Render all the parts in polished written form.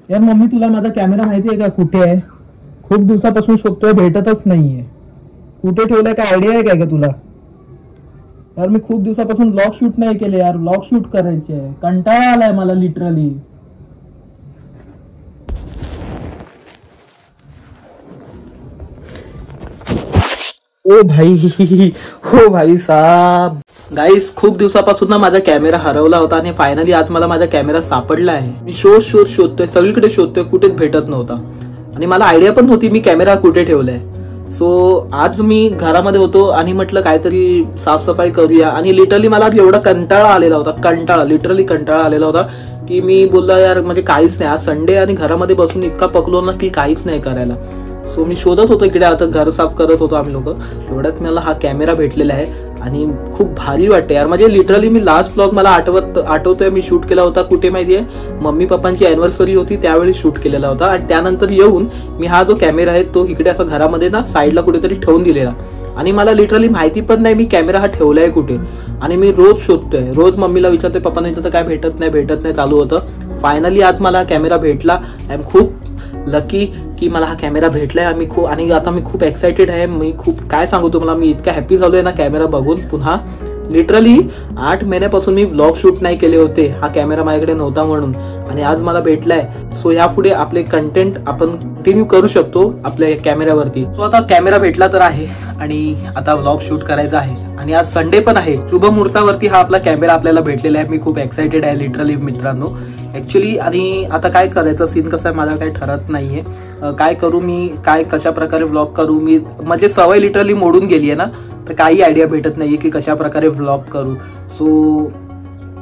यार मम्मी, तुला माझा कॅमेरा माहिती आहे का कुठे आहे? खूप दिवसापासून शोधतोय, भेटतच नाहीये. कुठे ठेवलाय, काय आयडिया आहे काय का तुला? यार मी खूप दिवसापासून ब्लॉग शूट नाही केले यार, ब्लॉग शूट करायचे आहे. कंटाळा आलाय मला लिटरली. ओ भाई, हो भाई साहब. गाईस, खूप दिवसापासून ना माझा कॅमेरा हरवला होता आणि फायनली आज मला माझा कॅमेरा सापडला आहे. मी शोधतोय, सगळीकडे शोधतोय, कुठेच भेटत नव्हता आणि मला आयडिया पण नव्हती मी कॅमेरा कुठे ठेवलाय. सो आज मी घरामध्ये होतो आणि म्हटलं काहीतरी साफसफाई करूया आणि लिटरली मला आज एवढा कंटाळा आलेला होता की मी बोललो यार म्हणजे काहीच नाही, आज संडे आणि घरामध्ये बसून इतका पकलो ना की काहीच नाही करायला. सो मी शोधत होतो इकडे, आता घर साफ करत होतो आम्ही लोक. एवढ्यात मला हा कॅमेरा भेटलेला आहे आणि खूप भारी वाटते यार. म्हणजे लिटरली मी लास्ट ब्लॉग मला आठवतोय मी शूट केला होता कुठे माहितीये, मम्मी पप्पांची अॅनिव्हर्सरी होती त्यावेळी शूट केलेला होता. आणि त्यानंतर येऊन मी हा जो कॅमेरा आहे तो इकडे असा घरामध्ये ना साईडला कुठेतरी ठेवून दिलेला आणि मला लिटरली माहिती पण नाही मी कॅमेरा हा ठेवलाय कुठे. आणि मी रोज शोधतोय, रोज मम्मीला विचारतोय, पप्पांना विचारतोय, काय भेटत नाही चालू होतं. फायनली आज मला कॅमेरा भेटला. आय एम खूप लकी की मला हा कॅमेरा भेटलाय. आणि आता मी खूप एक्साइटेड आहे. मी खूप काय सांगू तुम्हाला, मी इतका हॅपी झालोय ना कॅमेरा बघून पुन्हा. लिटरली 8 महिन्यापासून मी व्लॉग शूट नाही केले होते, हा कॅमेरा माझ्याकडे नव्हता म्हणून, आणि आज मला भेटलाय. सो यापुढे आपले कंटेंट आपण कंटिन्यू करू शकतो आपल्या कॅमेऱ्यावरती. सो आता कॅमेरा भेटला तर आहे आणि आता व्लॉग शूट करायचा आहे आणि आज संडे पण आहे. शुभ मुहूर्तावरती हा आपला कॅमेरा आपल्याला भेटलेला आहे. मी खूप एक्साइटेड आहे लिटरली मित्रांनो ऍक्च्युली. आणि आता काय करायचं, सीन कसं आहे माझा काही ठरत नाहीये, काय करू मी, कशा प्रकारे व्लॉग करू मी. म्हणजे सवय लिटरली मोडून गेली आहे ना, तर काही आयडिया भेटत नाहीये की कशा प्रकारे व्लॉग करू. सो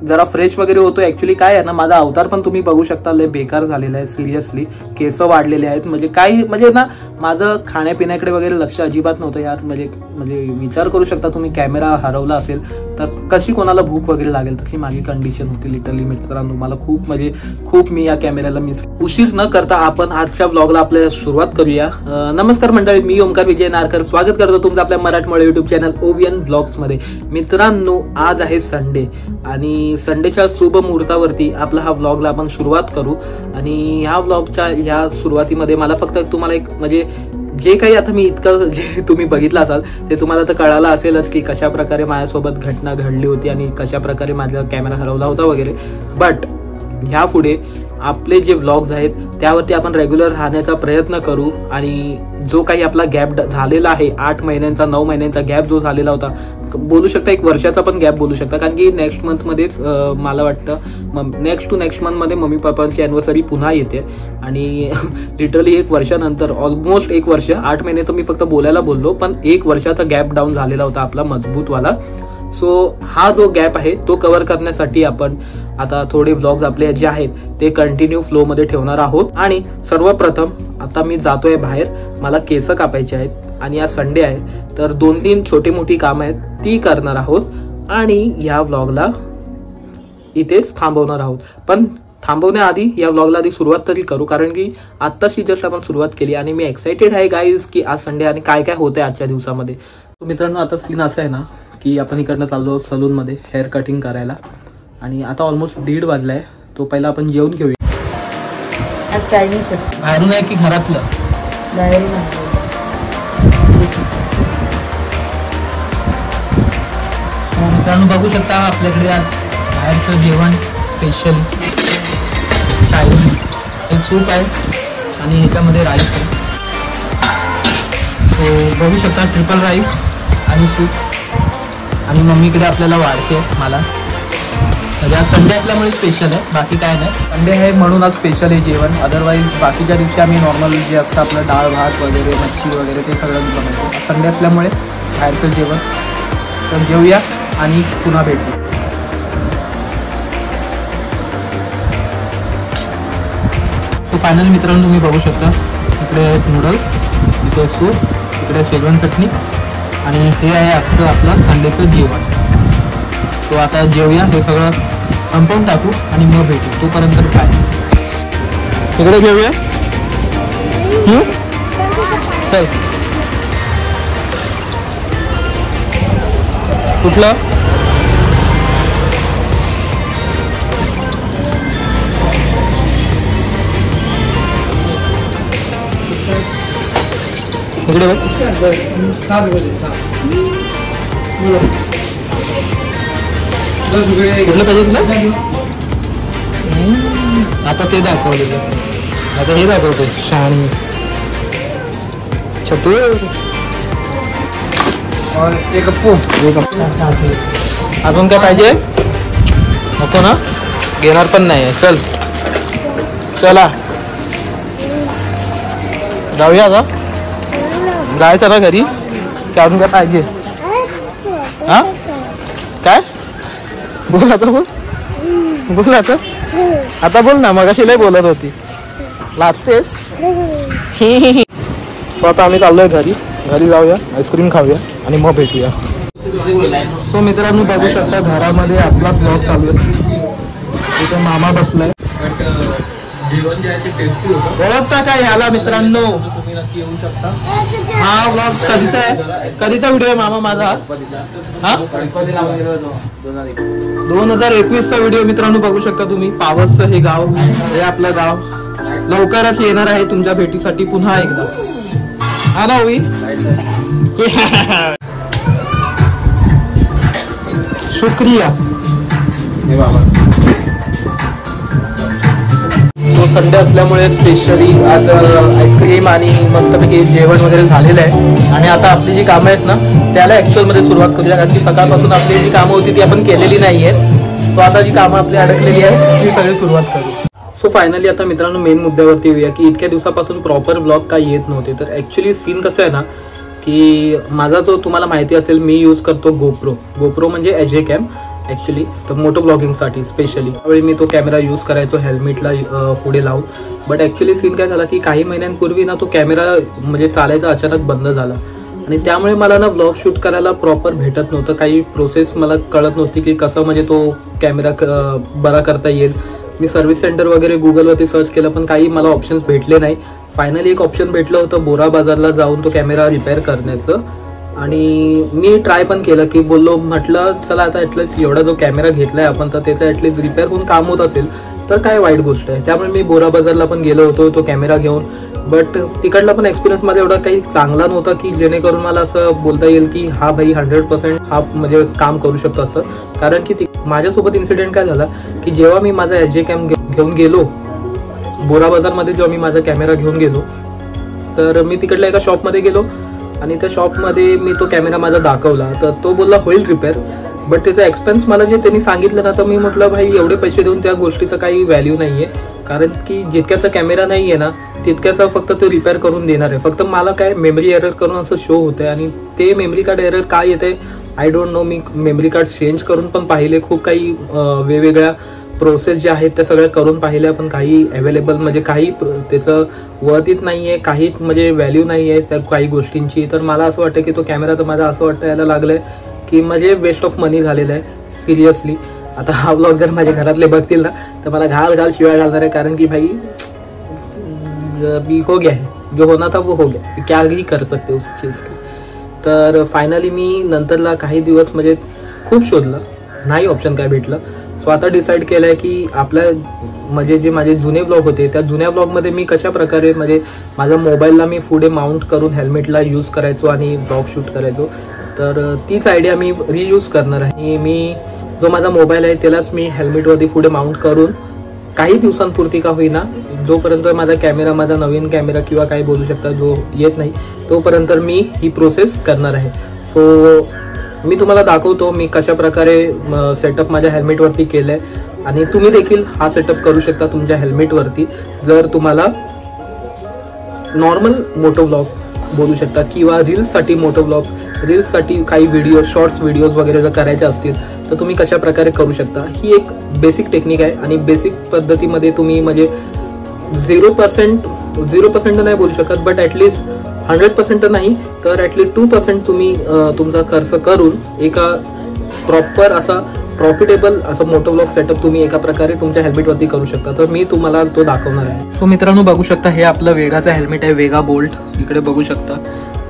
जरा फ्रेश वगैरे होतो. ऍक्च्युली काय आहे ना, माझा अवतार पण तुम्ही बघू शकता लय बेकार झालेला आहे सिरियसली. केस वाढलेले आहेत, म्हणजे ना माझं खाण्यापिण्याकडे वगैरे लक्ष अजिबात नव्हतं यार. म्हणजे विचार करू शकता तुम्ही, कॅमेरा हरवला असेल तर कशी कोणाला भूक वगैरे लागेल, तशी माझी कंडिशन होती लिटरली मित्रांनो. मला खूप मी या कॅमेऱ्याला मिस. उशीर न करता आपण आजच्या व्लॉगला आपल्याला सुरुवात करूया. नमस्कार मंडळी, मी ओमकार विजय नारकर स्वागत करतो तुमचं आपल्या मराठमोळे युट्यूब चॅनल ओवियन व्लॉग्स मध्ये. मित्रांनो आज आहे संडे आणि संडेच्या शुभ मुहूर्तावरती आपला हा व्लॉगला आपण सुरुवात करू. आणि ह्या व्लॉगच्या ह्या सुरुवातीमध्ये मला फक्त तुम्हाला एक म्हणजे जे काही आता मी इतकं जे तुम्ही बघितलं असाल ते तुम्हाला तर कळालं असेलच की कशा प्रकारे माझ्यासोबत घटना घडली होती आणि कशा प्रकारे माझा कॅमेरा हरवला होता वगैरे. बट ह्या पुढे आपले जे व्लॉग्स आहेत त्यावरती आपण रेग्युलर राहण्याचा प्रयत्न करू. आणि जो काही आपला गॅप झालेला आहे 8 महिन्यांचा 9 महिन्यांचा गॅप जो झालेला होता, बोलू शकता 1 वर्षाचा पण गॅप बोलू शकता, कारण की नेक्स्ट मंथ मध्ये मला वाटतं नेक्स्ट मंथ मध्ये मम्मी पप्पांची अॅनिव्हर्सरी पुन्हा येते आणि लिटरली 1 वर्षानंतर ऑलमोस्ट 1 वर्ष 8 महिने तर मी फक्त बोलायला बोललो, पण 1 वर्षाचा गॅप डाऊन झालेला होता आपला मजबूतवाला. सो हा जो गॅप आहे तो कव्हर करण्यासाठी आपण आता थोडे व्लॉग्स आपले जे आहेत ते कंटिन्यू फ्लो मध्ये ठेवणार आहोत. आणि सर्वप्रथम आता मी जातोय बाहेर, मला केस कापायचे आहेत आणि आज संडे आहे तर 2-3 छोटी मोठी कामं आहेत ती करणार आहोत आणि या व्लॉगला इथेच थांबवणार आहोत. पण थांबवण्याआधी या व्लॉगला आधी सुरुवात तरी करू, कारण की आत्ताशी जस्ट आपण सुरुवात केली आणि मी एक्साइटेड आहे गाईज की आज संडे आणि काय काय होतंय आजच्या दिवसामध्ये. मित्रांनो आता सीन असा आहे ना की आपण इकडनं चाललो सलून मध्ये हेअर कटिंग करायला आणि आता ऑलमोस्ट 1:30 वाजलाय. तो पहिला आपण जेवण घेऊया. चायनीज बाहेरून आहे की घरातलं? बाहेरून. मित्रांनो बघू शकता आपल्याकडे आज बाहेरचं जेवण स्पेशल चायनीज. हे सूप आहे आणि ह्याच्यामध्ये राईस आहे. तो बघू शकता ट्रिपल राईस आणि सूप. आणि मम्मीकडे आपल्याला वाढते मला, म्हणजे आज संडे असल्यामुळे स्पेशल आहे, बाकी काय नाही. संडे आहे म्हणून आज स्पेशल आहे जेवण. अदरवाईज बाकीच्या दिवशी आम्ही नॉर्मल जे असतं आपलं डाळ भात वगैरे मच्छी वगैरे ते सगळं बनवतो. संडे असल्यामुळे बाहेरचं जेवण. तर जेवूया आणि पुन्हा भेटू. तो फायनल मित्रांनो तुम्ही बघू शकता इकडे नूडल्स, इकडे सूप, इकडे शेजवान चटणी आणि हे आहे आजचं आपलं संडेचं जेवण. तो आता जेवूया, हे सगळं संपवून टाकू आणि मग भेटू. तोपर्यंत काय तिकडे घेऊया. चल कुठलं इकडे बघ. कुठलं पाहिजे तुला? आता ते दाखवलेलं, आता हे दाखवतो शाणी छतू. अजून काय पाहिजे? नको ना, घेणार पण नाही. चल चला जाऊया. आता जायचं ना घरी की अजून काय पाहिजे? हा काय बोल आता, बोल आता बोल ना. मगाशी लय बोलत होती, लाजतेस. सो आता आम्ही चाललोय घरी जाऊया, आईस्क्रीम खाऊया आणि मग भेटूया. सो मित्रांनो बघू शकता घरामध्ये आपला ब्लॉग चालू आहे. इथे मामा बसलाय. जेवण जे आहे ते टेस्टी होतं. ओळखता काय याला मित्रांनो? तुम्ही नक्की येऊ शकता. हा व्लॉग कधीचा आहे? कधीचा व्हिडिओ आहे मामा माझा? हा 2021चा व्हिडिओ मित्रांनो बघू शकता तुम्ही. पावसचं हे गाव, हे आपलं गाव लवकरच येणार आहे तुमच्या भेटीसाठी पुन्हा एकदा. हा ना ओवी? शुक्रिया. संडे असल्यामुळे स्पेशली आज आईस्क्रीम आणि मस्तपैकी जेवण वगैरे झालेलं आहे. आणि आता आपली जी कामं आहेत ना त्याला ॲक्च्युअलमध्ये सुरुवात करूया, कारण की सकाळपासून आपली जी कामं होती ती आपण केलेली नाही आहेत. सो आता जी कामं आपली अडकलेली आहेत ती सगळी सुरुवात करू. सो फायनली आता मित्रांनो मेन मुद्द्यावरती येऊया की इतक्या दिवसापासून प्रॉपर ब्लॉग काय येत नव्हते. तर ॲक्च्युली सीन कसं आहे ना की माझा जो तुम्हाला माहिती असेल मी यूज करतो गोप्रो म्हणजे एजे कॅम ॲक्च्युली, तर मोटो ब्लॉगिंगसाठी स्पेशली. त्यावेळी मी तो कॅमेरा यूज करायचो हेल्मेटला पुढे लावून. बट ॲक्च्युली सीन काय झाला की काही महिन्यांपूर्वी ना तो कॅमेरा म्हणजे चालायचा अचानक बंद झाला आणि त्यामुळे मला ना ब्लॉग शूट करायला प्रॉपर भेटत नव्हतं. काही प्रोसेस मला कळत नव्हती की कसं म्हणजे तो कॅमेरा बरा करता येईल. मी सर्व्हिस सेंटर वगैरे गुगलवरती सर्च केलं पण काही मला ऑप्शन्स भेटले नाही. फायनली एक ऑप्शन भेटलं होतं बोरा बाजारला जाऊन तो कॅमेरा रिपेअर करण्याचं. आणि मी ट्राय पण केलं की बोललो म्हटलं चला आता ॲटलिस्ट एवढा जो कॅमेरा घेतलाय आपण तर त्याचं ॲटलिस्ट रिपेअर होऊन काम होत असेल तर काय वाईट गोष्ट आहे. त्यामुळे मी बोरा बाजारला पण गेलो होतो तो कॅमेरा घेऊन. बट तिकडला पण एक्सपिरियन्स माझा एवढा काही चांगला नव्हता की जेणेकरून मला असं बोलता येईल की हा भाई 100% हा म्हणजे काम करू शकतो असं. कारण की माझ्यासोबत इन्सिडेंट काय झाला की जेव्हा मी माझा एजे कॅम घेऊन गेलो बोरा बाजारमध्ये, जेव्हा मी माझा कॅमेरा घेऊन गेलो तर मी तिकडल्या एका शॉपमध्ये गेलो आणि त्या शॉपमध्ये मी तो कॅमेरा माझा दाखवला तर तो बोलला होईल रिपेअर. बट त्याचा एक्सपेन्स मला जे त्यांनी सांगितलं ना तर मी म्हटलं भाई एवढे पैसे देऊन त्या गोष्टीचं काही व्हॅल्यू नाही आहे. कारण की जितक्याचा कॅमेरा नाही आहे ना तितक्याचा फक्त तो रिपेअर करून देणार आहे. फक्त मला काय मेमरी एरर करून असं शो होतं आहे आणि ते मेमरी कार्ड एरर काय येते I don't know. Me memory card change करून पण पाहिले, खूप काही वेगवेगळ्या प्रोसेस ज्या आहेत त्या सगळ्या करून पाहिल्या पण काही अवेलेबल म्हणजे काही त्याचं वर्थित नाही आहे, काही म्हणजे व्हॅल्यू नाही आहे त्या काही गोष्टींची. तर मला असं वाटतं की तो कॅमेरा तर माझा असं वाटतं यायला लागलंय की म्हणजे वेस्ट ऑफ मनी झालेला आहे सिरियसली. आता हा ब्लॉग जर माझ्या घरातले बघतील ना तर मला घाल शिवाय घालणार आहे. कारण की भाई अभी हो गया है, जो होना था वो हो गया, क्या ही कर सकते उस चीज़ की. तर फायनली मी नंतरला काही दिवस म्हणजे खूप शोधलं, नाही ऑप्शन काय भेटलं. सो आता डिसाईड केलंय की आपल्या म्हणजे जे माझे जुने ब्लॉग होते त्या जुन्या ब्लॉगमध्ये मी कशा प्रकारे म्हणजे माझ्या मोबाईलला मी पुढे माउंट करून हेल्मेटला यूज करायचो आणि ब्लॉग शूट करायचो. तर तीच आयडिया मी रियूज करणार आहे. मी जो माझा मोबाईल आहे त्यालाच मी हेल्मेटवरती पुढे माउंट करून काही दिवसांपुरती का होईना, जोपर्यंत माझा कॅमेरा, माझा नवीन कॅमेरा किंवा काही बोलू शकता जो येत नाही तोपर्यंत मी ही प्रोसेस करणार आहे. सो मी तुम्हाला दाखवतो मी कशा प्रकारे सेटअप माझ्या हेल्मेटवरती केलंय आणि तुम्ही देखील हा सेटअप करू शकता तुमच्या हेल्मेटवरती जर तुम्हाला नॉर्मल मोटो ब्लॉग बोलू शकता किंवा रील्ससाठी मोटो ब्लॉग, रील्ससाठी काही व्हिडिओ शॉर्ट्स व्हिडिओज वगैरे जर करायचे असतील तर तुम्ही कशा प्रकारे करू शकता. ही एक बेसिक टेक्निक आहे आणि बेसिक पद्धतीमध्ये तुम्ही म्हणजे 0% नाही बोलू शकत बट ॲटलिस्ट 100% नाही तर ॲटलिस्ट 2% तुम्ही तुमचा खर्च करून एका प्रॉपर असा प्रॉफिटेबल असं मोटो ब्लॉग सेटअप तुम्ही एका प्रकारे तुमच्या हेल्मेटवरती करू शकता. तर मी तुम्हाला तो दाखवणार आहे. सो मित्रांनो बघू शकता हे आपलं वेगाचा हेल्मेट आहे, वेगा बोल्ट इकडे बघू शकता.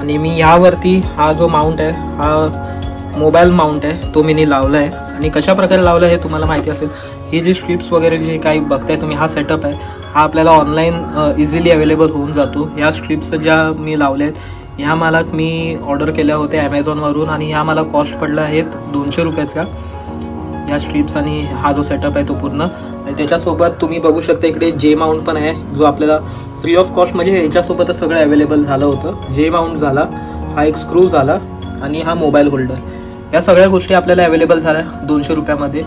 आणि मी यावरती हा जो माउंट आहे हा मोबाईल माउंट आहे तो मी लावला आहे. आणि कशा प्रकारे लावलं हे तुम्हाला माहिती असेल. ही जी स्ट्रिप्स वगैरे जे काही बघताय तुम्ही हा सेटअप आहे हा आपल्याला ऑनलाईन इझिली अवेलेबल होऊन जातो. या स्ट्रिप्स ज्या मी लावल्या आहेत ह्या मला मी ऑर्डर केल्या होत्या ॲमेझॉनवरून आणि ह्या मला कॉस्ट पडला आहेत 200 रुपयाचा. या स्ट्रीप्स आणि हा जो सेटअप आहे तो पूर्ण. आणि त्याच्यासोबत तुम्ही बघू शकता इकडे जे माउंट पण आहे, जो आपल्याला फ्री ऑफ कॉस्ट म्हणजे ह्याच्यासोबतच सगळं अवेलेबल झालं होतं. जे माउंट झाला, हा एक स्क्रू झाला आणि हा मोबाईल होल्डर, या सगळ्या गोष्टी आपल्याला अवेलेबल झाल्या 200 रुपयामध्ये.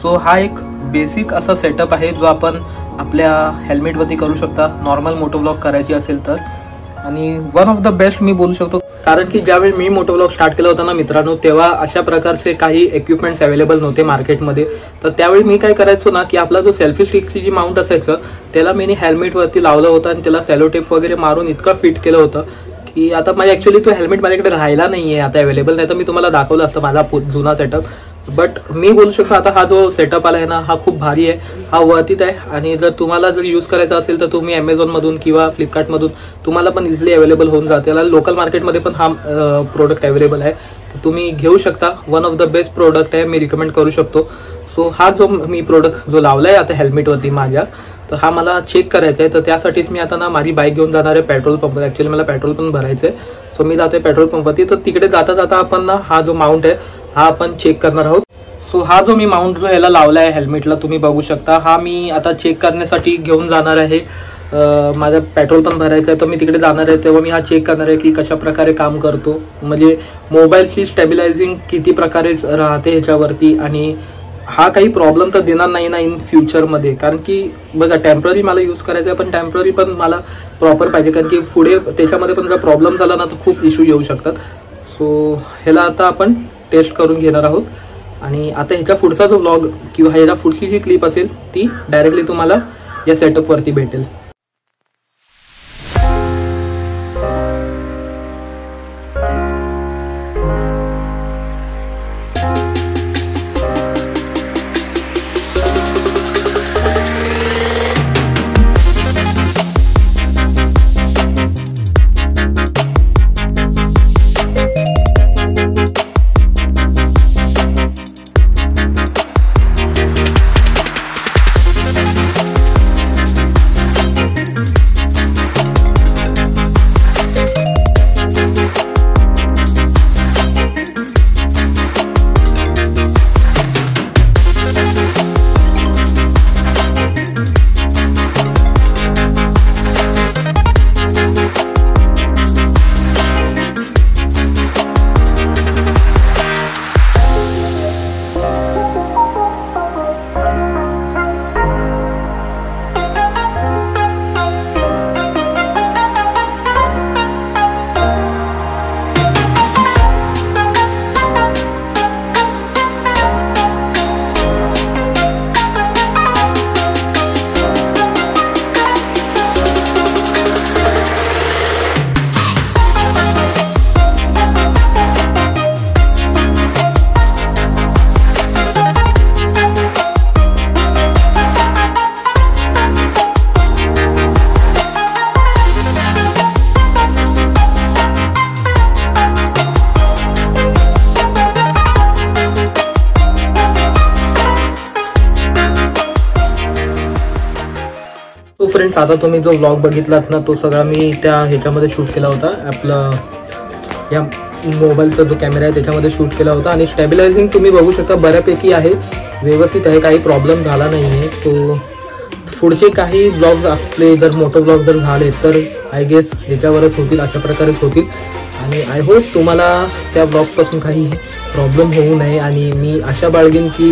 सो हा एक बेसिक असा सेटअप आहे जो आपण आपल्या हेल्मेटवरती करू शकता नॉर्मल मोटोव्लॉग करायची असेल तर. आणि वन ऑफ द बेस्ट मी बोलू शकतो, कारण की ज्यावेळी मी मोटोव्लॉग स्टार्ट केला होता ना मित्रांनो, तेव्हा अशा प्रकारचे काही इक्विपमेंट्स अवेलेबल नव्हते मार्केटमध्ये. तर त्यावेळी मी काय करायचो ना, की आपला जो सेल्फी स्टिकची जी माउंट असायचं त्याला मी हेल्मेटवरती लावलं होतं आणि त्याला सॅलो टेप वगैरे मारून इतकं फिट केलं होतं की आता माझ्या ॲक्च्युली तो हेल्मेट माझ्याकडे राहिला नाही आहे आता अवेलेबल. नाही तर मी तुम्हाला दाखवलं असतं माझा जुना सेटअप. बट मी बोलू शकतो आता हा जो सेटअप आला आहे ना, हा खूप भारी आहे, हा वर्थित आहे. आणि जर तुम्हाला जर यूज करायचा असेल तर तुम्ही ॲमेझॉनमधून किंवा फ्लिपकार्टमधून तुम्हाला पण इझिली अवेलेबल होऊन जाते. त्याला लोकल मार्केटमध्ये पण हा प्रोडक्ट अवेलेबल आहे, तर तुम्ही घेऊ शकता. One of the best product आहे, मी रिकमेंड करू शकतो. सो हा जो मी प्रोडक्ट जो लावला आहे आता हेल्मेटवरती माझ्या, तर हा मला चेक करायचा आहे. तर त्यासाठीच मी आता ना माझी बाईक घेऊन जाणार आहे पेट्रोल पंप. ॲक्च्युली मला पेट्रोल पण भरायचं आहे. सो मी जातोय पेट्रोल पंपवरती. तर तिकडे जाता जाता आपण ना हा जो माउंट आहे हा आपण चेक करणार आहोत. सो हा जो मी माउंट जो ह्याला लावला आहे हेल्मेटला तुम्ही बघू शकता, हा मी आता चेक करण्यासाठी घेऊन जाणार आहे. माझं पेट्रोल पण भरायचं आहे, तर मी तिकडे जाणार आहे. तेव्हा मी हा चेक करणार आहे की कशा प्रकारे काम करतो, म्हणजे मोबाईलची स्टेबिलायझिंग किती प्रकारे राहते ह्याच्यावरती. आणि हा काही प्रॉब्लेम तर देणार नाही ना इन फ्युचरमध्ये, कारण की बघा टेम्पररी मला यूज करायचं आहे, पण टेम्पररी पण मला प्रॉपर पाहिजे, कारण की पुढे त्याच्यामध्ये पण जर प्रॉब्लेम झाला ना तर खूप इश्यू येऊ शकतात. सो ह्याला आता आपण टेस्ट करून घेणार आहोत. आणि आता ह्याचा पुढचा जो व्लॉग किंवा ह्याच्या पुढची जी क्लिप असेल ती डायरेक्टली तुम्हाला या सेटअपवरती भेटेल. तो फ्रेंड्स आता तुम्ही जो व्लॉग बघितलात ना तो सगळा मी त्या ह्याच्यामध्ये शूट केला होता, आपलं या मोबाईलचा जो कॅमेरा आहे त्याच्यामध्ये शूट केला होता. आणि स्टॅबिलायझिंग तुम्ही बघू शकता बऱ्यापैकी आहे, व्यवस्थित आहे, काही प्रॉब्लेम झाला नाही आहे. सो पुढचे काही व्लॉग्स असले जर मोठे व्लॉग जर झाले तर आय गेस ह्याच्यावरच होतील, अशा प्रकारेच होतील. आणि आय होप तुम्हाला त्या ब्लॉगपासून काही प्रॉब्लेम होऊ नये. आणि मी आशा बाळगेन की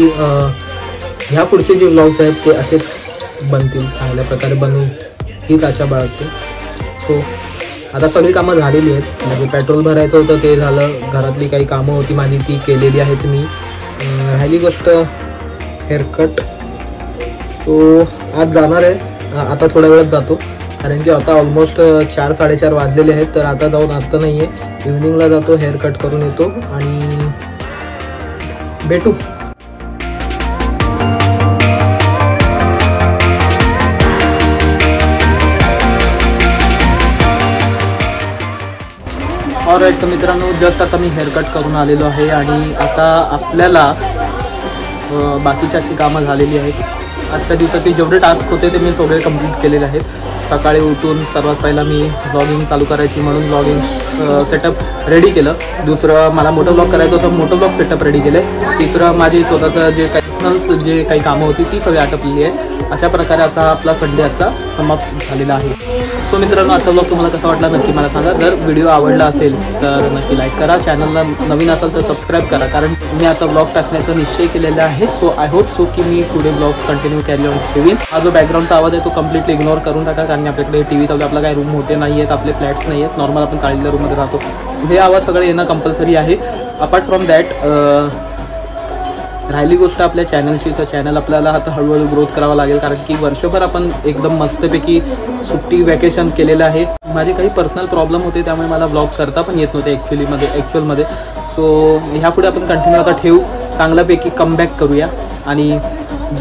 ह्या पुढचे जे व्लॉग्स आहेत ते असेच बनतील, चांगल्या प्रकारे बनवून हीच आशा बाळगतो. सो आता सगळी कामं झालेली आहेत, म्हणजे पेट्रोल भरायचं होतं ते झालं, घरातली काही कामं होती माझी ती केलेली आहेत मी. राहिली गोष्ट हेअरकट. सो आज जाणार आहे, आता थोड्या वेळात जातो, कारण की आता ऑलमोस्ट 4-4:30 वाजलेले आहेत. तर आता जाऊन आता नाही आहे, इव्हनिंगला जातो, हेअरकट करून येतो आणि भेटू. ऑलराईट, तर मित्रांनो जस्ट आता मी हेअरकट करून आलेलो आहे आणि आता आपल्याला बाकीची अशी कामं झालेली आहेत. आजच्या दिवसाचे जेवढे टास्क होते ते मी सगळे कंप्लीट केलेले आहेत. सकाळी उठून सर्वात पहिला मी व्लॉगिंग चालू करायची म्हणून व्लॉगिंग सेटअप रेडी केलं. दुसरं मला मोटो ब्लॉग करायचं होतं, मोटो ब्लॉग सेटअप रेडी केले. तिसरं माझी स्वतःचं जे काही कामं होती ती सगळी आटपलेली आहे. अशा प्रकारे आता आपला संडे आजचा समाप्त झालेला आहे. सो मित्रांनो, आजचा ब्लॉग तुम्हाला कसा वाटला नक्की मला सांगा. जर व्हिडिओ आवडला असेल तर नक्की लाईक करा. चॅनलला नवीन असाल तर सबस्क्राईब करा, कारण मी आता ब्लॉग टाकण्याचा निश्चय केलेला आहे. सो आय होप सो की मी पुढे ब्लॉग कंटिन्यू कॅरी ऑन ठेवीन. हा जो बॅकग्राऊंडचा आवाज आहे तो कम्प्लिटली इग्नोर करून टाका, कारण आपल्याकडे टीव्ही चालू, आपला काही रूम मोठे नाही आहेत, आपले फ्लॅट्स नाही आहेत, नॉर्मल आपण काढलेल्या रूममध्ये राहतो. हे आवाज सगळे येणं कंपल्सरी आहे. अपार्ट फ्रॉम दॅट राहिली गोष्ट आपल्या चॅनलची, तर चॅनल आपल्याला आता हळूहळू ग्रोथ करावा लागेल, कारण की वर्षभर आपण एकदम मस्तपैकी सुट्टी वॅकेशन केलेलं आहे. माझे काही पर्सनल प्रॉब्लेम होते त्यामुळे मला ब्लॉग करता पण येत नव्हते ॲक्च्युअलमध्ये. सो ह्यापुढे आपण कंटिन्यू आता ठेवू, चांगल्यापैकी कमबॅक करूया. आणि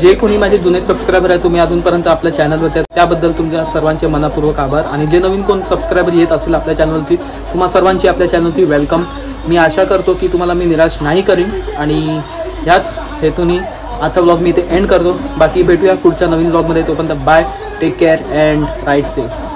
जे कोणी माझे जुने सबस्क्रायबर आहे, तुम्ही अजूनपर्यंत आपल्या चॅनलवर त्याबद्दल तुमच्या सर्वांचे मनपूर्वक आभार. आणि जे नवीन कोण सबस्क्रायबर येत असतील आपल्या चॅनलची, तुम्हा सर्वांची आपल्या चॅनलची वेलकम. मी आशा करतो की तुम्हाला मी निराश नाही करीन. आणि ह्याच हेतूने आजचा ब्लॉग मी इथे एंड करतो. बाकी भेटूया पुढच्या नवीन ब्लॉगमध्ये. तोपर्यंत bye, take care and ride safe.